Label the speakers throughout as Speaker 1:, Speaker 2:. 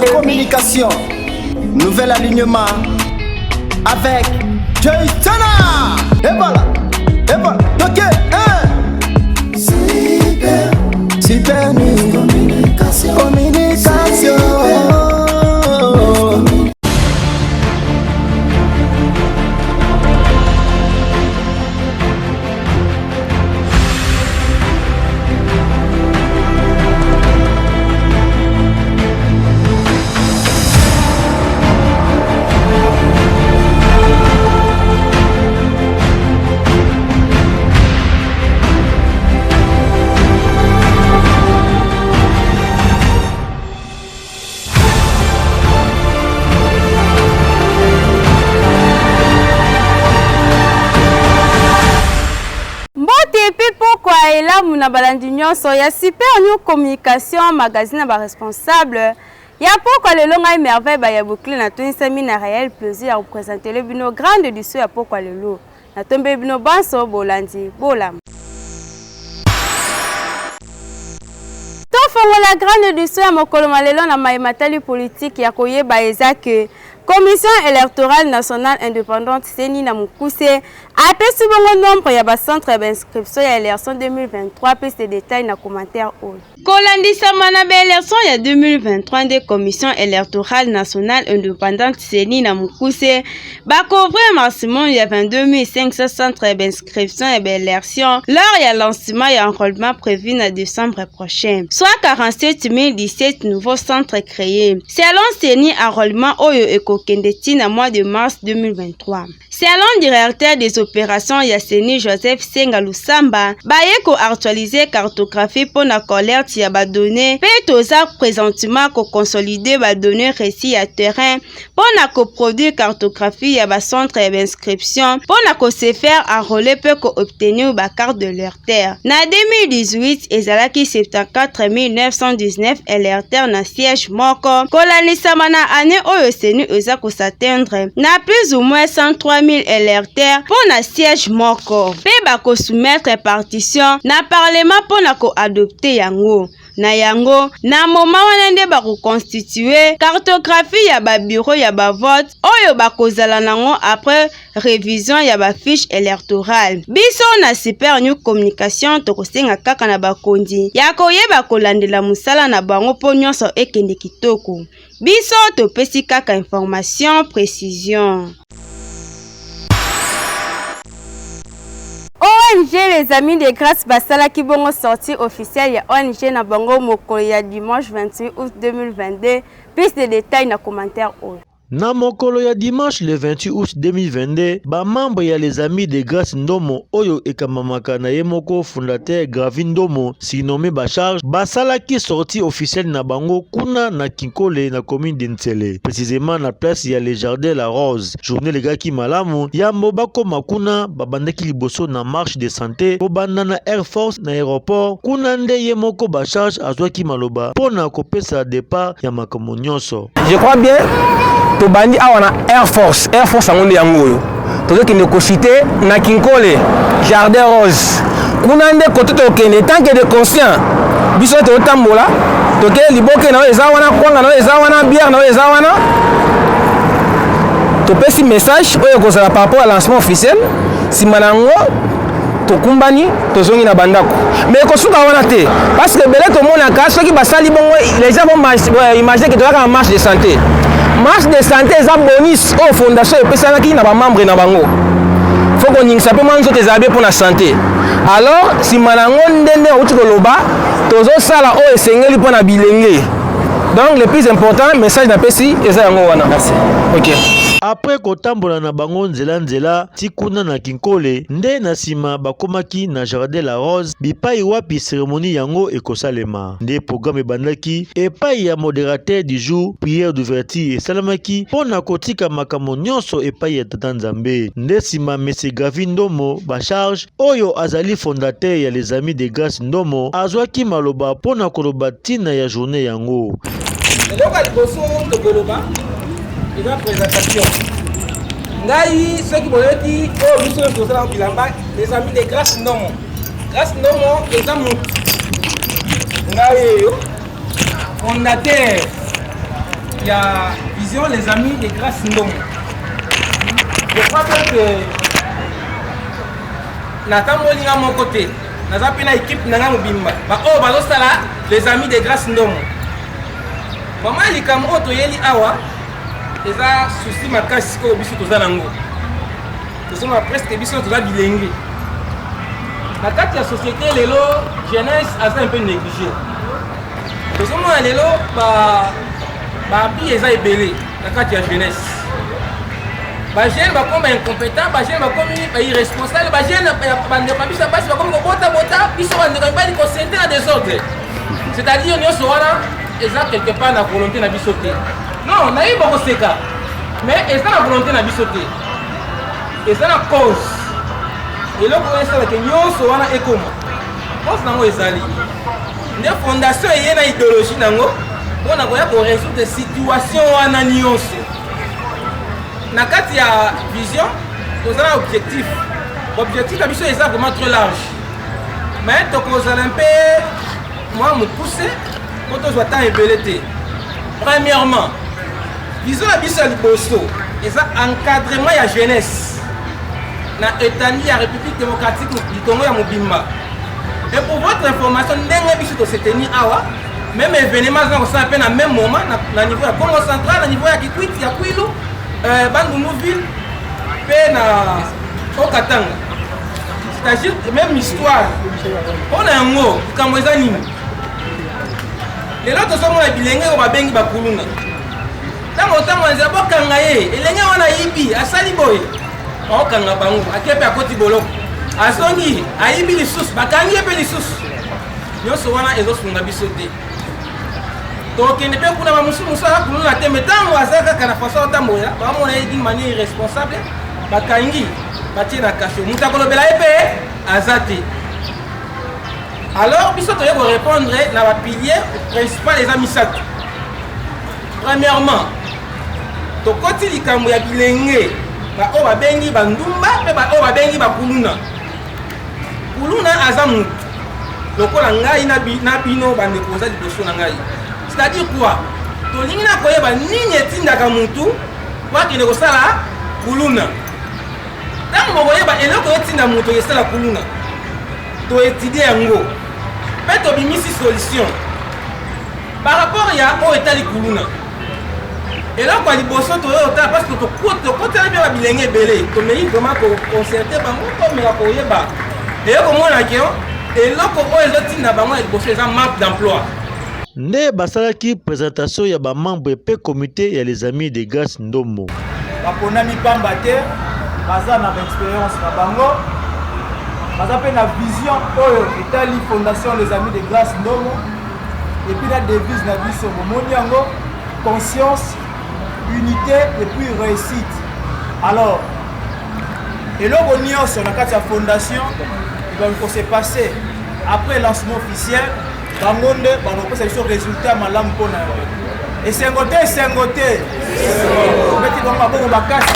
Speaker 1: Communication. Nouvel alignement avec Jaitana. Et voilà. Ok, Super News. Communication.
Speaker 2: Et là, nous avons Super New Communication, magazine responsable. Il y a pourquoi le long et merveille, il y a beaucoup de réel plaisir à représenter le bino grande édition. Il y a pourquoi le lot. La tombe bino banso bolandi bolam. Tout la grande édition à mon colonel na maïmatali politique ya koye baeza que Commission électorale nationale indépendante Seni na Mukuse a fait bon nombre ya ba centre d'inscription ya élection 2023 plus de détails na commentaire haut. Kolandisa mana ba élection ya 2023 de Commission électorale nationale indépendante Seni na Mukuse ba couvrir maximum ya 22 500 centres d'inscription et d'élection lors ya lancement et enrôlement prévu en décembre prochain. Soit 47 017 nouveaux centres créés. Selon Seni enrôlement oyo Kendetine à mois de mars 2023. Selon directeur des opérations Yasseni Joseph Sengalusamba, Bayeko actualiser cartographie pour la collecte ya ba données, peut osa présentement ko consolider ba données récits à terrain pour na ko produire cartographie ya ba centre d'inscription pour na ko se faire enrôler peut ko obtenir ba carte de leur terre. Na 2018 ezalaki 74 919 électeurs na siège moko kolalisa mana année oyo Seni ko s'atteindre na plus ou moins 103 000 électeurs pour na siège moko pe ba ko soumettre partition na parlement pour na ko adopter yango na yango na moment wana nde ba ko constituer cartographie ya ba bureau ya ba vote oyo ba kozala nango après révision ya ba fiche électorale. Biso na Super New Communication to kosenga kaka na bakondi ya koyeba kolandela musala na bango po nyonso ekende kitoko. Biso to pesi kaka information précision. ONG les amis de grâce basala ki bongo sortie officielle ya ONG na bango mokolo ya dimanche 28 août 2022. Plus de détails na commentaire haut.
Speaker 3: Na mokolo ya dimanche le 28 août 2022, ba membre ya les amis de grâce Ndomo oyo ekamamaka na ye moko fondateur Gravin Ndomo surnommé Bacharge basalaki sortie officielle na bango kuna na Kinkole na commune de Ntsele, précisément na place ya le jardin La Rose. Journée legaki malamu yambo bakoma kuna babandaki liboso na marche de santé kobanda na Air Force na aéroport kuna nde ye moko Bacharge azwaki maloba pona kopesa départ ya makambo nyonso.
Speaker 4: Je crois bien to bandi awana Air Force angonde yango tozo kende ko cité na Kinkole Jardin Rose kuna nde koto to kende tant que de conscient biso to tambola to ke liboke na eza wana kwanga na eza wana bière na eza wana to pesi message oyo kozala par rapport à lancement officiel simanango to kumbani to zongi na bandako mais ko suka wana te parce que belé to mona ka soki basali bongo les gens vont imaginer que to ka marche de santé. Marche de santé est un bonus aux fondations et personnes qui n'ont pas membre dans bango. Faut qu'on y sape manzo tes habits pour la santé. Alors si manangon dende ou tu koloba, tozo sala o esengeli pour na bilenge. Donc le plus important message na pesi eza yango wana. Merci. OK.
Speaker 3: Après kotambola na bango nzela tikuna na Kinkole nde na sima bakomaki na Jardin La Rose bipai wapi cérémonie yango ekosalema nde programme ebandaki epai ya modérateur du jour prière d'ouverture esalamaki pona kotika makambo nyonso epai ya Tata Nzambe nde sima Monsieur Gravin Ndomo Bacharge oyo azali fondateur ya les amis de grâce Ndomo azwaki maloba pona koloba tina ya journée yango.
Speaker 4: Eloko liboso to koloba eza présentation. Ngai ceux qui boleti oh biso to sala bilamba les amis de grâce Ndomo. Grâce Ndomo eza mutu. Ngai yo fondateur y a Vision, les amis de Grâce Ndomo. Je crois que Nathan Molinga mon côté, nous avons une équipe Nanga Mobimba. Oh, Bazostala, les amis de Grâce Ndomo. Maman, les Cameroun, Toyeli Awa, ils ont souci ma casse au bisu Tozanango. Nous sommes presque bisu Tozan bilingue. La carte de la société, les lots, jeunesse, a un peu négligé. Nous sommes les lots, puis ils ont belé la carte de la jeunesse. Les jeunes sont comme incompétents, les jeunes sont comme irresponsables, les jeunes sont comme ils sont concentrés dans des ordres. C'est-à-dire qu'ils ont quelque part la volonté de sauter. Non, on a eu beaucoup de cas. Mais ils ont la volonté de sauter. Ils ont la cause. Et là, pour l'instant, ils ont la école. Pense que c'est une fondation et une idéologie pour résoudre des situations en alliance. Dans le cadre de la vision, nous avons un objectif. L'objectif est vraiment trop large. Mais donc, nous allons un peu, moi, me pousser pour que nous soyons ébelletés. Premièrement, vision la vision du Bosso, et ça encadrement de la jeunesse dans l'étendue de la République démocratique du Congo et Mobimba. Et pour votre information, nous avons se tenir à même événement, nous avons fait au même moment, au niveau de Congo central, au niveau de Kikwit, il y a Kouilou, Bandounouville, et au Katanga. C'est-à-dire même histoire. On a un mot, comme vous avez dit. Les autres sont les bilingues, on va bien bakuluna. Tant autant on a pas kangaye, et les gens on a ibi, à Saliboy. On kanga bango, à Kepe à Côte Bolo. À Songi, à ibi les sous, bakangi et les sous. Nous sommes là et nous sommes bisotés. Donc il ne peut pas nous musala kuluna te metango azaka kana façon tamoya, ba mon a d'une manière irresponsable, bakangi, batie na kasho. Mutakolo bela épée azati. Alors, il faut répondre à la pilier principal des amis. Premièrement, to koti likambo ya bilenge ba o ba bengi bandumba pe ba o ba bengi ba kuluna. Kuluna azamu. Lokola ngai na bino bande koza liboso na ngai. C'est-à-dire quoi? To lingi na koyeba nini etindaka mutu wa kine ko sala kuluna. Tango boyeba eloko etinda mutu yesala kuluna. To étudier yango. Mais tu as mis une solution. Par rapport à l'état de Kuluna. Et là, quand tu as parce que tu as bien bilingue belé, tu as vraiment concerté comme et comment on a dit, et là, comment les autres ont manque d'emploi.
Speaker 3: Nde basalaki présentation ya ba membre pe comité ya les amis de Grâce Ndomo.
Speaker 1: Baponami pamba te, baza na expérience na bango. Nous avons la vision de la fondation les amis de Grâce Ndomo et puis la devise na biso Moniango, conscience, unité et puis réussite. Alors, et là on y a sur la fondation, il va se passer après le lancement officiel, bangonde, bango c'est le résultat malam pona. Et c'est un côté. On met dans ma bonne bacasse.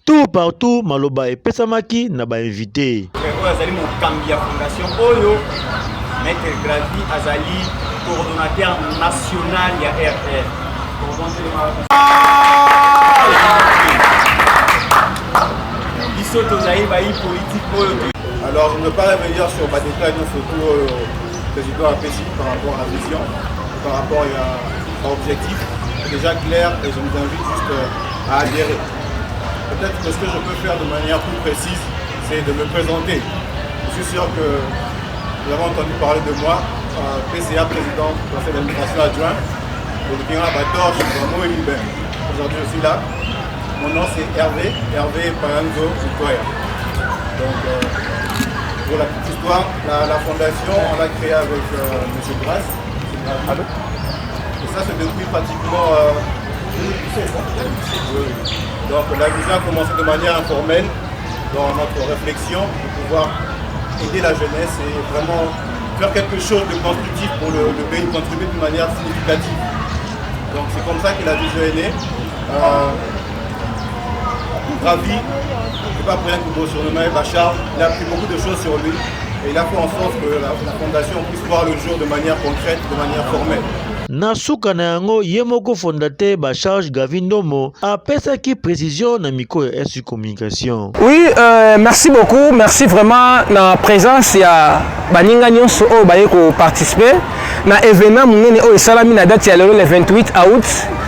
Speaker 3: Tout partout, Maloba et Pesamaki n'a pas invité.
Speaker 5: Azali Mokambi ya fondation Oyo, Maître Gravi Azali, coordonnateur national ya RR.
Speaker 6: Alors je ne veux pas revenir sur ma déclaration surtout président APC par rapport à la vision, par rapport à l'objectif. C'est déjà clair et je vous invite juste à adhérer. Peut-être que ce que je peux faire de manière plus précise, c'est de me présenter. Je suis sûr que vous avez entendu parler de moi, PCA, président du conseil d'administration adjoint, le Burkina Faso, je suis vraiment libre. Aujourd'hui je suis là. Mon nom c'est Hervé Paranzo Victoria. Donc pour la petite histoire, la fondation on l'a créée avec M. Grasse. Et ça c'est depuis pratiquement 2016. Donc la vision a commencé de manière informelle dans notre réflexion pour pouvoir aider la jeunesse et vraiment faire quelque chose de constructif pour le pays, contribuer d'une manière significative. Donc c'est comme ça que la vision est née. Ravi, c'est pas pour rien que vous surnommez Bachar, il a appris beaucoup de choses sur lui et il a fait en sorte que la fondation puisse voir le jour de manière concrète, de manière formelle.
Speaker 3: Nasuka na yango yemoko fondateur Bacharge Gavindomo apesaki précision na micro ya SU Communication.
Speaker 4: Oui, merci beaucoup, merci vraiment na présence ya baninga nyonso o baye ko participer na événement munene o esalami na date ya lelo le 28 août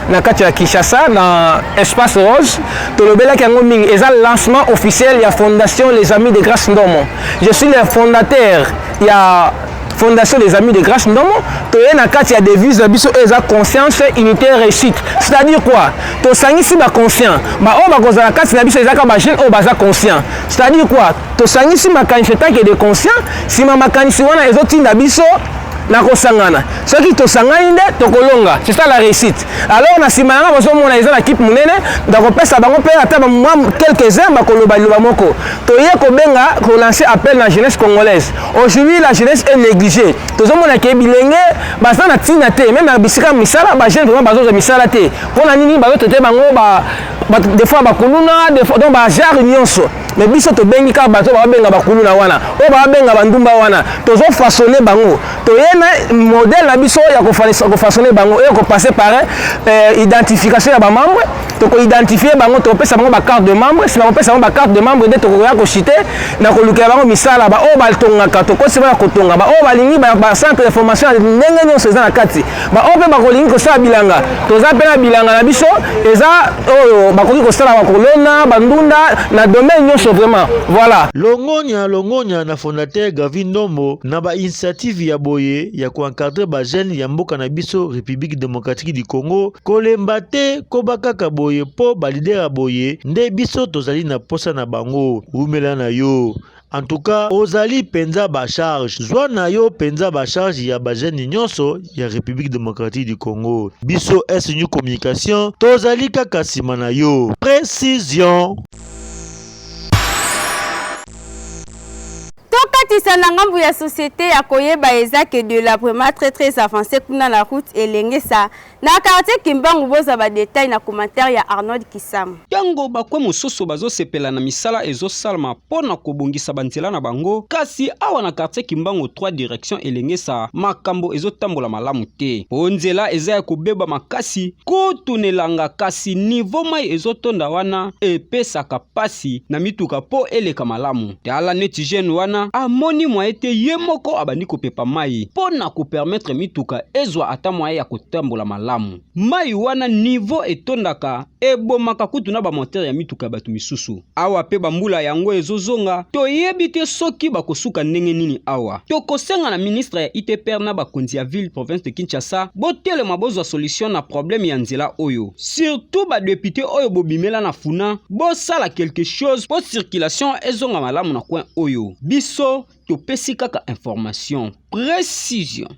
Speaker 4: na kati ya Kinshasa na Espace Rose. Tolobelaki yango mingi eza lancement officiel ya Fondation Les Amis de Grâce Ndomo. Je suis le fondateur ya Fondation des Amis de Grâce Ndomo, toye na kati ya devise na biso eza conscience, unité, réussite. C'est-à-dire quoi? To sangisi ba conscient. Ba o ba kozala kati na biso eza ka ba jeune o baza conscient. C'est-à-dire quoi? To sangisi makanisi tanke de conscient, sima makanisi wana ezotinda biso na kosangana. Ce qui to sangani nde to kolonga. C'est ça la réussite. Alors na sima nga bozo mona eza na équipe munene, ndako pesa bango pe ata ba quelques heures ba koloba loba moko. Toye ko benga ko lancer appel na jeunesse congolaise. Aujourd'hui la jeunesse est négligée. Tozo mona ke bilenge baza na tina te, même na bisika misala ba jeune vraiment bazo misala te. Pona nini bazo tete bango ba des fois ba kuluna, des fois donc ba jar nyonso. Mais biso to bengi ka bazo ba benga ba kuluna wana. O ba benga bandumba wana. Tozo façonner bango. Toye modèle na biso ya ko façonner bango et ko passer par identification ya ba membre to ko identifier bango to pesa bango ba carte de membre si ba pesa bango ba carte de membre de to ko ya ko chité na ko luka bango misala ba o ba tonga to ko sima ko tonga ba o ba lingi ba centre de formation ndenge nyonso eza na kati ba o pe ba ko lingi ko sala bilanga to za pe na bilanga na biso eza oyo ba ko sala ba kolona bandunda na domaine nyonso vraiment voilà.
Speaker 3: Longonya na fondateur Gavindomo na ba initiative ya boye ya koencadrer ba jeune ya mboka na biso République démocratique du Congo kolemba te kobaka ka boye po ba leader ya boye nde biso tozali na posa na bango umela na yo. En tout cas, ozali penza ba charge. Zwa na yo penza ba charge ya ba jeune nyonso ya République démocratique du Congo. Biso SU Communication tozali kaka sima na yo. Précision.
Speaker 2: Tokatisa na ngambu ya société ya koyeba ezake de la vraiment très avancée kuna la route elengesa na quartier Kimbangu boza ba détail na commentaire ya Arnold Kisam.
Speaker 7: Yango bakwe mososo bazo sepela na misala ezo salma pona kobongisa banzela na bango kasi awa na quartier Kimbangu 3 direction elengesa makambo ezo tambola malamu te. Onzela eza ya kobeba makasi kotunelanga kasi niveau mai ezo tonda wana epesaka pasi na mituka po eleka malamu. Tala neti jeune wana amoni mwa ete yemoko abandi kopepa mai pona ko permettre mituka ezwa ata mwa ya kotambola malamu. Mai wana niveau etondaka ebomaka kutuna ba moteur ya mituka batu misusu. Awa pe bambula yango ezozonga toyebi te soki bakosuka ndenge nini awa. Tokosenga na ministre ya ITPR na bakonzi ya ville province de Kinshasa botele mabozwa solution na problème ya nzela oyo. Surtout ba député oyo bobimela na funa bosala quelque chose pour circulation ezonga malamu na coin oyo. Biso topesi kaka information précision.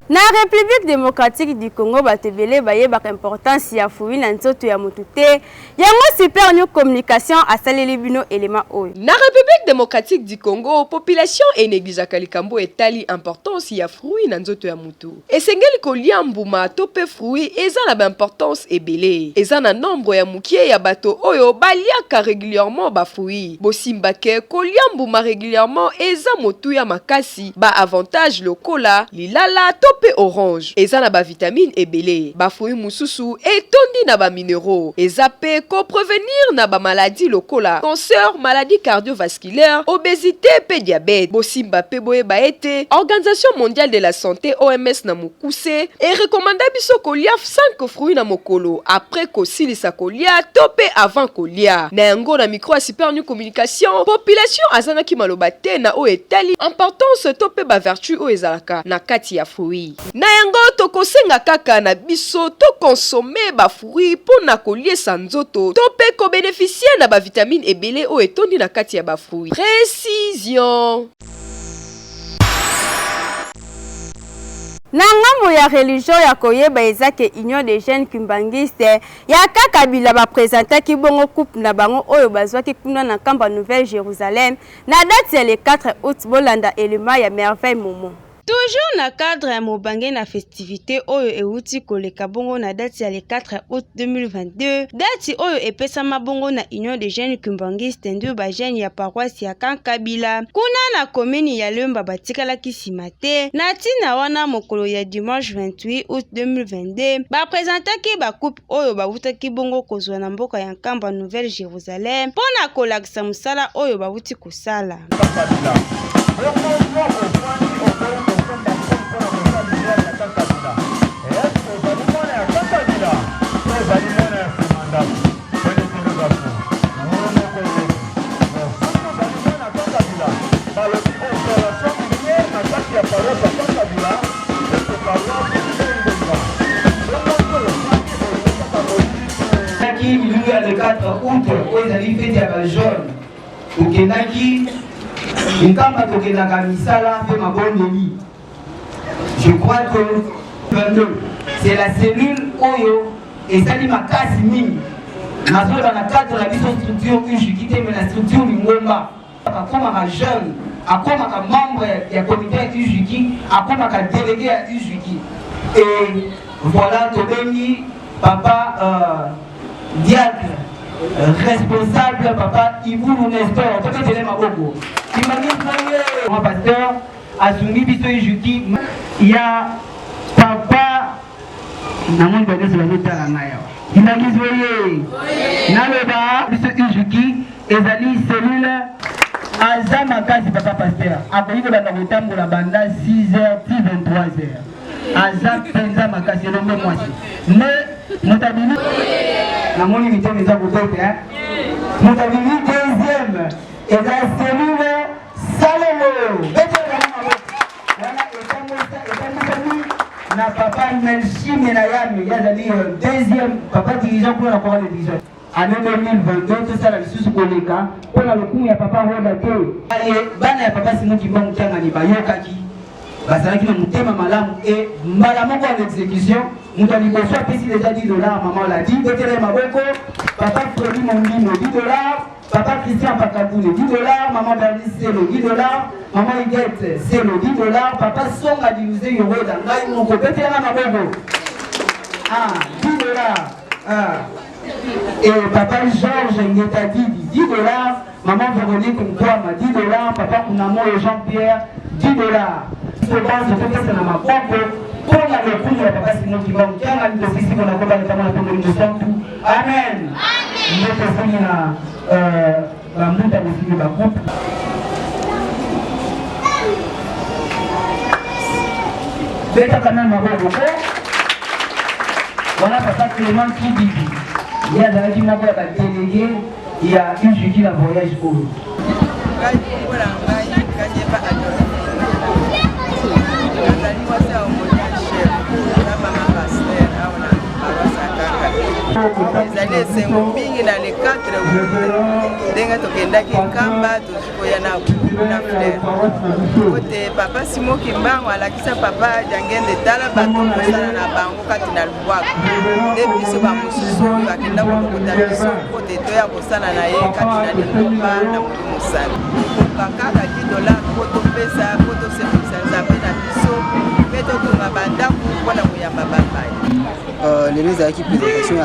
Speaker 2: Na République démocratique du Congo batebele baye bak importance ya fouille na nzoto ya motute yango super new communication asaleli bino élément oyo.
Speaker 8: Na République démocratique du Congo population eneglisaka likambo etali importance ya fruit na nzoto ya mutu. Esengeli kolia mbuma to pe fruit eza na ba importance ebele. Eza na nombre ya mukie ya bato oyo baliaka régulièrement ba fruit. Bosimbake kolia mbuma régulièrement eza motu ya makasi ba avantage lokola lilala to pe orange. Eza na ba vitamine ebele. Ba fruit mususu etondi na ba minéraux. Eza pe ko prévenir na ba maladie lokola cancer, maladie cardiovasculaire, obésité pe diabète. Bosimba pe boye ba ete Organisation mondiale de la santé OMS na mukuse et recommanda biso kolia 5 fruits na mokolo après kosilisa kolia to pe avant kolia. Na yango na micro super new communication population azanaki maloba te na o etali importance to pe ba vertu o ezalaka na kati ya fruits. Na yango tokosenga kaka na biso to consommer ba fruits pona koliesa nzoto to pe ko bénéficier na ba vitamine ebele o etondi na kati ya ba fruits. Précision.
Speaker 2: Na ngambo ya religion ya koyeba ezake Union des Jeunes Kimbangistes ya Kakabila ba présenter bongo coupe na bango oyo bazwaki kuna na kamba Nouvelle Jérusalem na date ya le 4 août bolanda elema ya merveille momo. Toujours na cadre ya mobange na festivité oyo euti koleka bongo na date ya le 4 août 2022, date oyo epesama bongo na Union des Jeunes Kimbangistes ndio ba jeune ya paroisse ya Kankabila kuna na commune ya Lemba batikalaki simate na tina wana mokolo ya dimanche 28 août 2022 ba présentaki ba coupe oyo bawutaki bongo kozwa na mboka ya Nkamba Nouvelle Jérusalem pona kolakisa musala oyo bawuti kosala.
Speaker 9: Le 4 août, aux alifés à jaune, au Kenaki, une campagne au Kenaka Misala, fait ma bonne. Je crois que c'est la cellule Oyo et ça dit ma casse mine. Ma zone dans la cadre de la vision structure que je quitte, mais la structure du Ngomba. Comme un jeune, comme un membre du comité à Ujuki, comme un délégué à Ujuki. Et voilà, Tobeni, papa. Diacre, responsable, papa Iboulou Nestor, peut-être que c'est ma bobo. Mon pasteur, Asumi Biso Ijuki, il y a papa, Namon Bade sur la note à la maille. Il a dit, voyez, Naloba, Biso Ijuki, Ezali, cellule, Azamakasi, papa pasteur. Après, il va dans la banda 6h, 23h. Azam Penza Makasi, le même mois. Mais, nous t'avons la mon unité mes amis nous avons vu deuxième et la cellule Salomon. Na papa Melchi Menayam, il y a deuxième papa dirigeant pour la parole de dirigeant. Année 2022, tout ça la sous collègue pour le coup il y a papa Rodate. Et bana ya papa Simon qui m'a mutanga ni bayokaki. Bazalaki na mutema malamu et malamu en exécution. Nous avons déjà 10 $, maman l'a dit. Papa Freddy Mondino, 10 $. Papa Christian Pakaboune, 10 $. Maman Bernice, c'est le 10 $. Maman Iguette, c'est le 10 $. Papa Songa Dilusé, Yoro, Dangaï, mon copain, ah, 10 $. Et papa Georges Ngetadi, 10 $. Maman Véronique Nkwama, 10 $. Papa Kunamo et Jean-Pierre, 10 $. Je pense que c'est dans ma propre. Pour la réponse de papa Simon qui va nous faire, nous aussi qu'on a combattu notamment la commune de Santou. Amen. Nous avons la montagne de la groupe. C'est quand même un bon repos. Voilà papa Clément qui dit. Il y a des gens qui ont délégué, il y a une juge qui a voyage pour eux.
Speaker 10: ezali esengo mingi na le 4 ndenge tokendaki Nkamba tozikoya na fleur kote papa Simon Kimbango alakisa papa jangende tala bato kosala na bango kati na lubwaku nde biso bamosusu bakenda kolokota biso kote toya kosala na ye kati na lingomba na moto mosala kokakaka 10 $, po topesa po toservisa nzambe na biso mpe totonga bandako mpona koyamba bapai.
Speaker 11: Les deux équipes de présentation à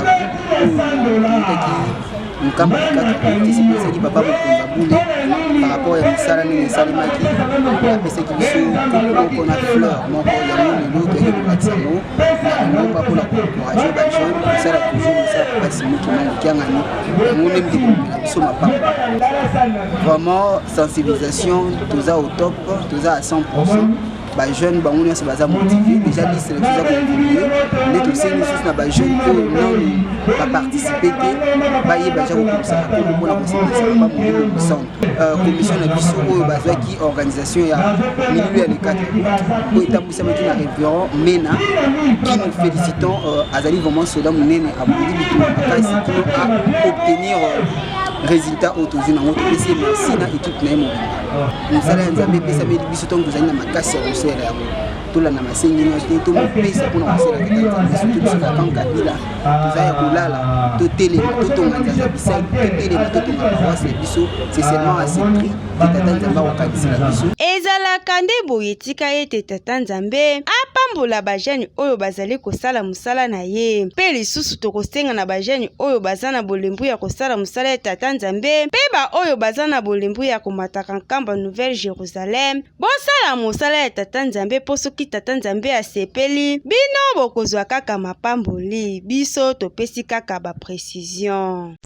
Speaker 11: Nkamba 4 qui s'est dit papa par rapport à Misala et Salimaki, après ce qui qu'on a fleur, mon corps, il y a l'autre qui est le Samo, non pas pour la encourager, ça a toujours ça passe qui a vraiment sensibilisation, tout ça au top, tout ça à 100%. Les jeunes sont motivés, déjà dit c'est les choses à contribuer. Les aussi les jeunes qui ont participé, commission de biso qui organisation ya milieu les 4 pour établir un référent MENA qui nous félicitons Azali vraiment cela munene à obtenir résultat autour na moto PC merci na équipe na mo. Nous allons nzambe pesa biso tongo zali na makasi ya kosela yango. tolanda masengi nyonso te tomopesa mpona kosala tata nzambe surtout biso kakanka bila toza ya kolala totelema totonga nzanza bisai totelema totonga paroisse na biso c'est seulement à ce prix te tata nzambe akokanisela biso
Speaker 2: ezalaka nde boye etika ete tata nzambe apambola bajene oyo bazali kosala mosala na ye mpe lisusu tokosenga na bajene oyo baza na bolembu ya kosala mosala ya tata nzambe mpe baoyo baza na bolembu ya komataka nkamba Nouvelle Jérusalem bosala mosala ya tata nzambe mpo soki tata nzambe asepeli bino bokozwa kaka mapamboli biso topesi kaka baprecision.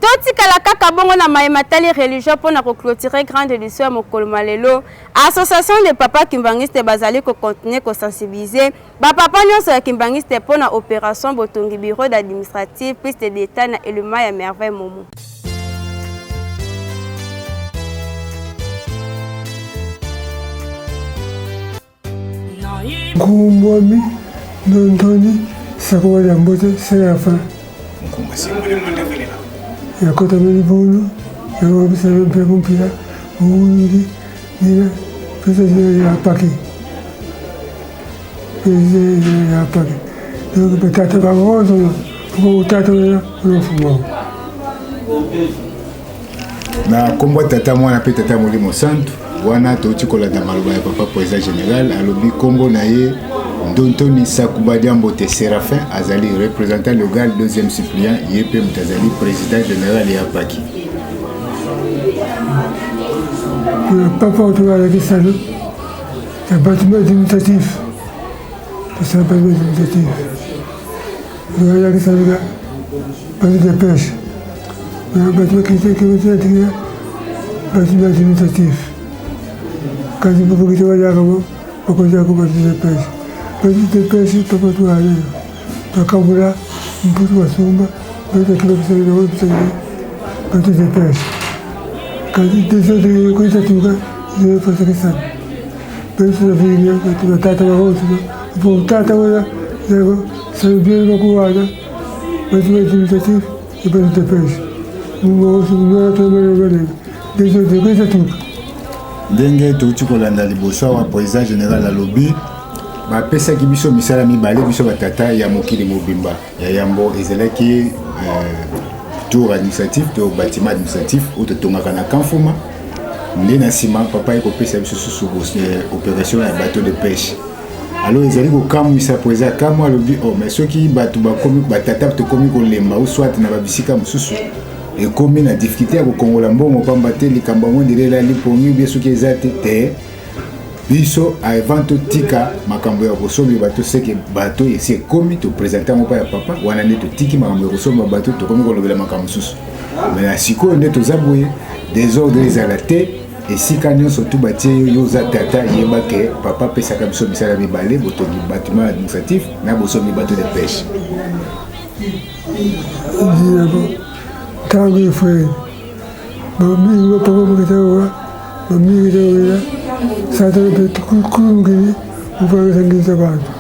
Speaker 2: totikala kaka bongo na mayematali religieux mpona koclôturer grande édition ya mokolo malelo association de papa kimbangiste bazali kocontinue kosensibiliser bapapa nyonso ya kimbangiste mpona opération botongi bureau d'administratif piste d'état na elema ya merveille momo.
Speaker 12: Kumwami Nondoni Sakwa Jambote Serafa Yakota Melibulu Yakota Melibulu Uuli Nina Pesa ya Paki Pesa ya Paki Donc Tata Bagozo Pour Tata Unofumo
Speaker 13: Na kombo tata mwana pe tata Molimo Santo wana toti kolanda maloba ya papa président général alobi kombo na ye Ndontoni Sakuba Diambote Séraphin azali représentant légal deuxième suppléant yep mutazali président général ya Paki.
Speaker 12: Papa autour de Kisalo, le bâtiment administratif. C'est un bâtiment administratif. Le bâtiment Kisalo, bâtiment de pêche. Le bâtiment bâtiment administratif. Quand il faut que tu vas là, on va dire comment tu te pêches. Petit de pêche, tu peux tout aller. Tu as là, un peu de soumba, peut-être que c'est le haut, c'est petit de pêche. Quand tu descends de quoi ça tu vas, je vais faire ça. Petit de vie, tu vas tâter la route, pour tâter là, c'est bien beaucoup là. Petit administratif et petit de pêche. Nous allons te le déjà de quoi ça tout.
Speaker 13: Ndenge touti kolanda liboso wa président général alobi bapesa ki biso misala mibale biso batata ya mokili mobimba ya yambo ezalaki tour administratif to bâtiment administratif ou tongaka na Kanfuma nde na sima papa ekopesa biso susu opération ya bateau de pêche alors ezali kokamwisa président kamwa alobi oh mais soki bato bakomi batata tokomi kolemba ou soit na babisika mosusu et comme na difficulté à kokongola mbongo pamba te likambo ngo ndelela lipongi bien soki ezate te biso avant tika makambo ya kosomi bato seke bato esi komi to présenter ngo pa ya papa wana nde to tiki makambo ya kosomi bato to komi kolobela makambo susu mais na siko nde to zaboye désordre ezala te esika nyonso tu batie yo za tata yeba ke papa pesaka biso misala mibale botongi bâtiment administratif na bosomi bato de pêche.
Speaker 12: Tango il faut mami papa mkitawa mami kitawa sasa betu kungini ufanye sangiza bantu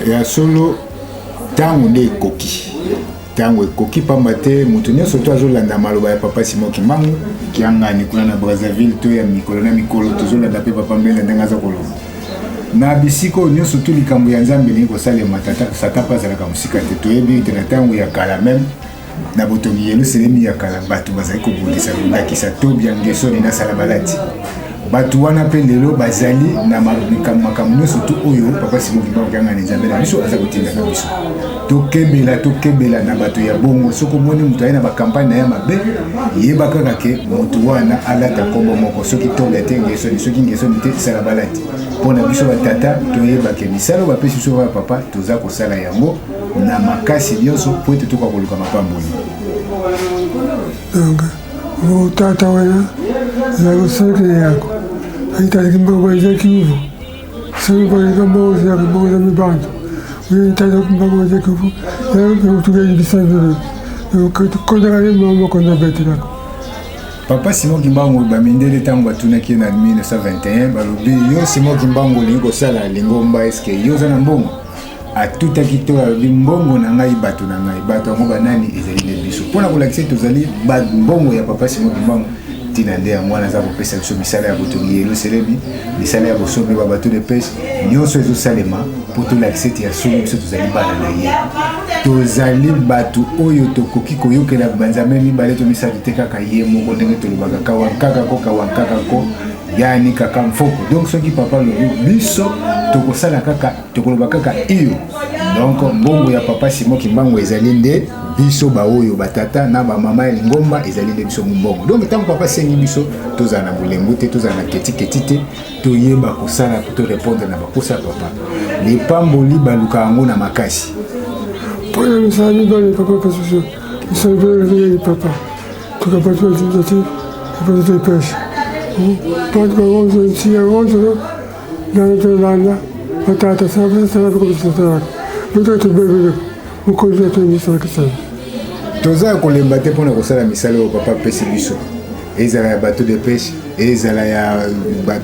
Speaker 13: ya solo tango nde koki tango koki pamba te mutu nyonso to azolanda maloba ya papa Simon Kimbangu kiangani kuna na Brazzaville to ya mikolo na mikolo tozolanda pe papa mbele ndenge aza koloba na bisiko nyonso to likambo ya Nzambe ni kosalema tata satapa zalaka musika te toyebi te na tango ya kala même na botongi yelo selemi ya kala bato bazali kobundisa ndakisa to bien ngeso na sala balati bato wana pe lelo bazali na makambo nyonso to oyo papa Simon Kimbangu kanga na Nzambe na biso aza kotinda na biso tokebela na bato ya bongo soko moni mutu aye na bakampagne ya mabe yeba kaka ke mutu wana alata kombo moko soki tonga te ngeso ni soki ngeso ni te sala balati mpona biso batata toyeba ke misala bapesi biso ya papa toza kosala yango na makasi nyonso po ete toka koluka mapamboli.
Speaker 12: Donc tata wana za kuseke yako haitaki mbogo za kiuvu sio kwa mbogo za mibanzo wewe tata mbogo za kiuvu leo tukaje bisanzwe kodagale mama konda betela
Speaker 13: papa Simon Kimbangu bamindele tango batunaki na 1921 balobi yo Simon Kimbangu lingo sala lingomba eske yo za na mbongo atutaki to mbongo na ngai bato yango banani ezali de biso pona kolakisa tozali mbongo ya papa Simon Kimbangu tina nde yango wana aza kopesa biso misala ya botongi yelo selebi misala ya bosombi ba bateau de pêche nyonso ezosalema mpo tolakisa ete ya solo biso tozali bana na ye tozali bato oyo tokoki koyokela banzambe mibale to misato te kaka ye moko ndenge tolobaka kawankakako yani kaka mfoko donc soki papa lobi biso tokosala kaka tokoloba kaka iyo donc mbongo ya papa Simon Kimbangu ezali nde biso baoyo batata na bamama ya lingomba ezali nde biso mbongo donc ntango papa sengi biso tozala na bolembo te tozala na keti te toyeba kosala to répondre na bakosa papa lipamboli baluka yango na makasi
Speaker 12: mpona misala mibale papa pasuso misala mibale papa tokapatua initiative bateau de pêche Pode alguns outros na batata sabe como se trata muito bem o conjunto de missão que sai
Speaker 13: toza kolemba te mpona kosala misala oyo papa pesi biso ezala ya bateau de pêche ezala ya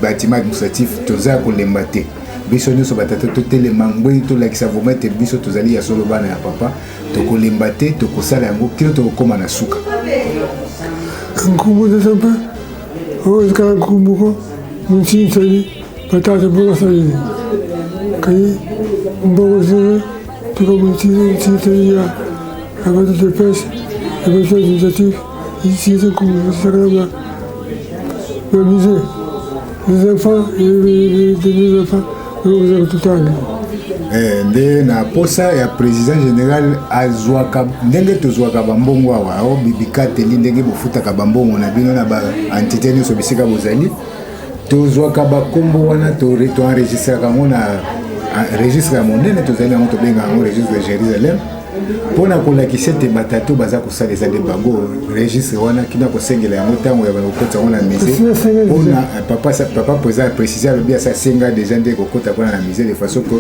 Speaker 13: bâtiment administratif toza kolemba te biso nyonso batata totelema ngwei tolakisa vraimen ete biso tozali ya solo bana ya papa tokolemba te tokosala yango kino tokokóma na suka
Speaker 12: nkumu desambe ezikala nkumuko munsinsani batata bokasali kai mbongo zile tukamunsinsani ya bateau de pêche et bateau d'initiative ici c'est comme ça le musée les enfants et les enfants
Speaker 13: nde na posa ya président général azwaka ndenge tozwaka bambongo awa o bibikateli ndenge bofutaka bambongo na bino na baentité nyonso bisika bozali tozwaka bakombo wana toenregistraka yango na registre ya monene tozali yango tobenga yango registre de Jérusalem mpona kolakisa ete batato baza kosala eza nde bango registre wana kina kosengela yango ntango ya bakokota yango na musée mpona papa président précise alobi asasenga deja nde kokota kuna na musée de façon que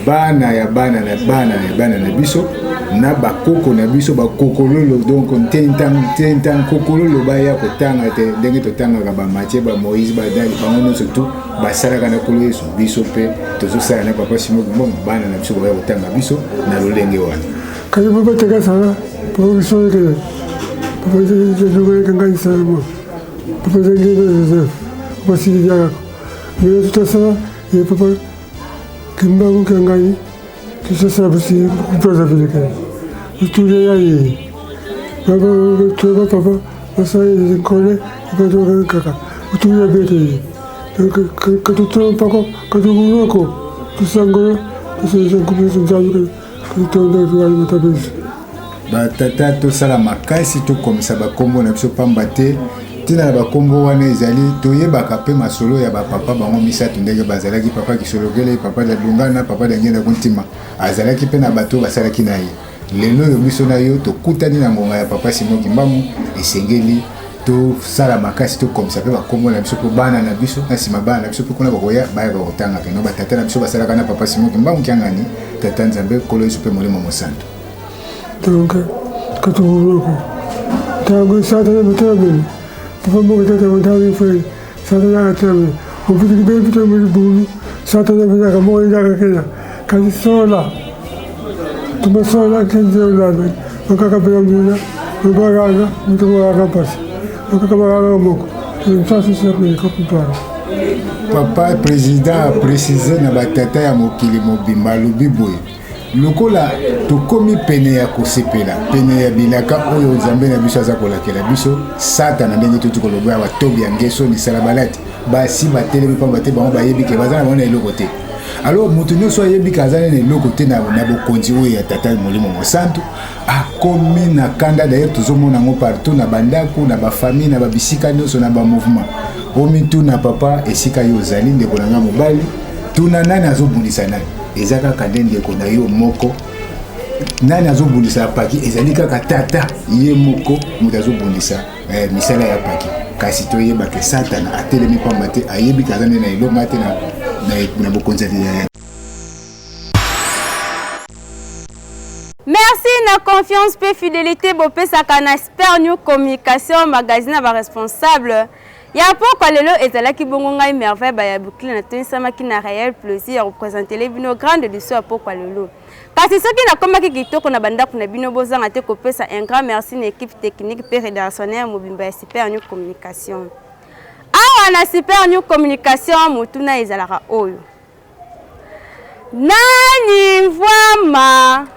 Speaker 13: bana ya bana na biso na bakoko na biso bakokololo donc ntentan kokololo baya kotanga te ndenge totangaka bamatie bamoïse badali bango nyonso tu basalaka na kolo yesu biso mpe tozosala na papa Simon Kimbangu bana na biso baya kotanga biso na lolenge wana
Speaker 12: kali papa teka sana papa kisole papa je kanga sana papa zengi Joseph papa sidi ya mais tout ça et papa Kimbangu kangani kisa sababu si kutoza vile kile tulia yayi papa sasa nkole papa kaka tulia bete katutoa pako katuguloko tusangolo tusize kubizo
Speaker 13: batata tosala makasi tokomisa bakombo na biso pamba te ntina na bakombo wana ezali toyebaka mpe masolo ya bapapa bango misato ndenge bazalaki papa kisolokele papa da lungana papa da ngenda kontima azalaki mpe na bato basalaki na ye lelo oyo biso na yo tokutani na ngonga ya papa Simon Kimbangu esengeli tosala makasi tokomisa mpe bakombo na biso mpo bana na biso na nsima bana na biso mpe kuna bakoya bayaka kotanga peno batata na biso basalaka na papa Simon Kimbangu kiangani tata nzambe kolo yesu mpe molimo mosantu
Speaker 12: donc katuguloko tango satana mutabele papa moko tata mutabi fwe satana atabe opitiki be pito mu bulu satana bana kamo ndaka kenya kasi sola tumesola kenze ulado okaka pela mbuna ubagaga mtuwa pasi okaka bagaga moko nsasi sepe kopipara
Speaker 13: papa président a précisé na batata ya mokili mobimba alobi boye lokola tokomi pene ya kosepela pene ya bilaka oyo nzambe na biso aza kolakela biso satana ndenge tuti koloba ya batobi ya ngeso misala balati basi batelemi pamba te bango bayebi ke baza na bango na eloko te alors moto nyonso ayebi ke aza na eloko te na bokonzi oyo ya tata molimo mosantu akomi na kanda d'ailleurs tozomona yango partout na bandako na bafamille na babisika nyonso na bamouvement omituna papa esika yo ozali ndeko na nga mobali tuna nani azobundisa nani eza kaka nde ndeko na yo moko nani azobundisa paki ezali kaka tata ye moko moto azobundisa misala ya paki kasi toyebake satana atelemi pamba te ayebi kaza nde na elonga te na bokonzi ya
Speaker 2: Merci na confiance pe fidélité bopesaka na Super New Communication magazine ba responsable ya pokwa lelo ezalaki bongo ngai merveille ba ya boucle na tonisamaki na réel plaisir ya représenter les bino grande de soi pokwa lelo kasi soki nakomaki kitoko na bandako na bino bozanga te kopesa un grand merci na équipe technique pe rédactionnel mobimba ya Super New Communication awa na Super New Communication mutuna ezalaka oyo nani vwama